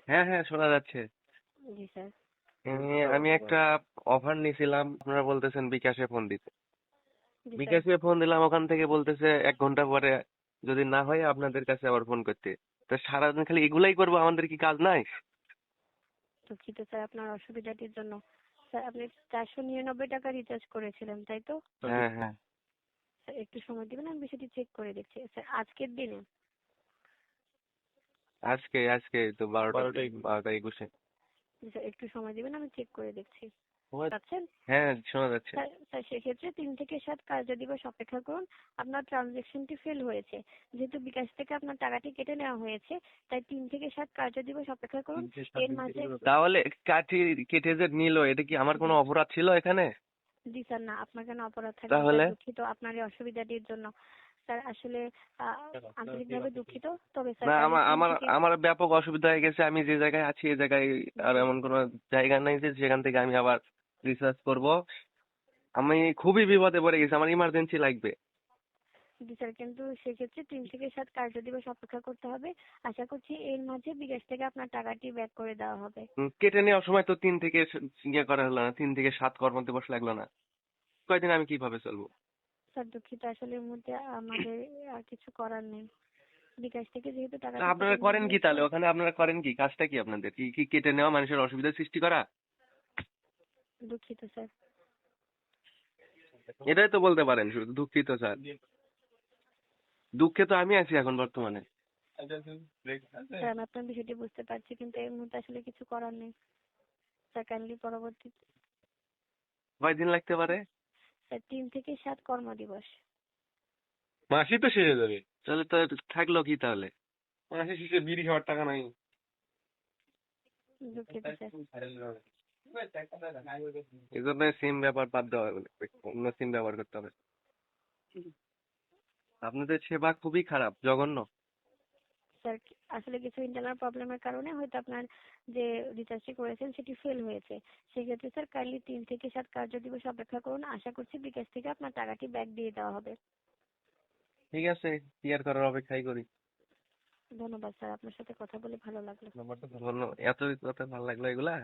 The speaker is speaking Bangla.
হ্যাঁ হ্যাঁ, শোনা যাচ্ছে। জি স্যার। আমি একটা অফার নিয়েছিলাম, আপনারা বলতেছেন বিকাশে ফোন দিতে। জি স্যার। বিকাশে ফোন দিলাম, ওখান থেকে বলতেছে 1 ঘন্টা পরে যদি না হয় আপনাদের কাছে আবার ফোন করতে। তো সারাদিন খালি এগুলাই করবো, আমাদের কি কাজ নাই? দুঃখিত স্যার আপনার অসুবিধাটির জন্য। স্যার আপনি 499 টাকা রিচার্জ করেছিলেন তাই তো? হ্যাঁ হ্যাঁ। স্যার একটু সময় দিবেন, আমি বিষয়টি চেক করে দেখছি। স্যার আজকের দিনে? আজকে আজকে তো 12টা 21। জি স্যার একটু সময় দিবেন, আমি চেক করে দেখছি। পাচ্ছেন? হ্যাঁ, শোনা যাচ্ছে। স্যার স্যার সেক্ষেত্রে 3 থেকে 7 কার্যদিবস অপেক্ষা করুন। আপনার ট্রানজেকশনটি ফেল হয়েছে। যেহেতু বিকাশ থেকে আপনার টাকাটি কেটে নেওয়া হয়েছে, তাই 3 থেকে 7 কার্যদিবস অপেক্ষা করুন। এর মাঝে তাহলে কাটি কেটে যে নিল, এটা কি আমার কোনো জি অপরাধ ছিল এখানে? জি স্যার, না আপনার কেন অপরাধ থাকবে স্যার, তাহলে দুঃখিত আপনার এই অসুবিধাটির জন্য। স্যার আসলে আন্তরিকভাবে দুঃখিত। তবে স্যার না, কাইন্ডলি আমার তিন আমার থেকে আমার ব্যাপক অসুবিধা হয়ে গেছে। আমি যে জায়গায় আছি এই জায়গায় আর জি এমন কোনো জায়গা নাই যে যেখান থেকে আমি আবার রিসার্চ করব। আমি খুবই বিপদে পড়ে গেছি, আমার ইমার্জেন্সি লাগবে। জি স্যার, কিন্তু সেক্ষেত্রে 3 থেকে 7 কার্যদিবস অপেক্ষা করতে হবে। আশা করছি এর মাঝে বিকাশ থেকে আপনার টাকাটি ব্যাক করে দেওয়া হবে। কেটে নেওয়ার সময় তো 3 থেকে ইয়ে করা হলো না, 3 থেকে 7 কর্মদিবস লাগলো না। কয়দিন আমি কিভাবে চলবো? স্যার দুঃখিত, আসলে এর মধ্যে আমাদের আর কিছু করার নেই। বিকাশ থেকে যেহেতু তা টাকাটি আপনারা কেটে নেওয়া করেন কি হয়েছে। তাহলে ওখানে? আপনারা করেন কি? কাজটা কি আপনাদের? কি কি কেটে নেওয়া, মানুষের অসুবিধার সৃষ্টি করা? দুঃখিত স্যার। এটাই তো বলতে পারেন, শুধু দুঃখিত স্যার। দুঃখে তো আমি আছি এখন বর্তমানে। স্যার আমি আপনার বিষয়টি বুঝতে পারছি, কিন্তু এই মুহূর্তে আসলে কিছু করার নেই। স্যার কাইন্ডলি পরবর্তী কয়দিন লাগতে পারে? স্যার 3 থেকে 7 কর্মদিবস। মাসই তো শেষ হয়ে যাবে। তাহলে তো থাকলো কি তাহলে? মাসের শেষে বিড়ি খাওয়ার টাকা নাই। দুঃখিত স্যার। এই জন্য সিম ব্যবহার বাদ দেওয়া হবে, অন্য সিম ব্যবহার করতে হবে। আপনাদের সেবা খুবই খারাপ, জঘন্য। স্যার আসলে কিছু ইন্টারনাল প্রবলেমের কারণে হয়তো আপনার যে রিচার্জটি করেছেন সেটি ফেল হয়েছে। সেক্ষেত্রে স্যার কাইন্ডলি 3 থেকে 7 কার্যদিবস অপেক্ষা করুন। আশা করছি বিকাশ থেকে আপনার টাকাটি ব্যাক দিয়ে দেওয়া হবে। ঠিক আছে, ক্লিয়ার করার অপেক্ষাই করি। ধন্যবাদ স্যার, আপনার সাথে কথা বলে ভালো লাগলো। ধন্য, এত কথা ভালো লাগলো এগুলা।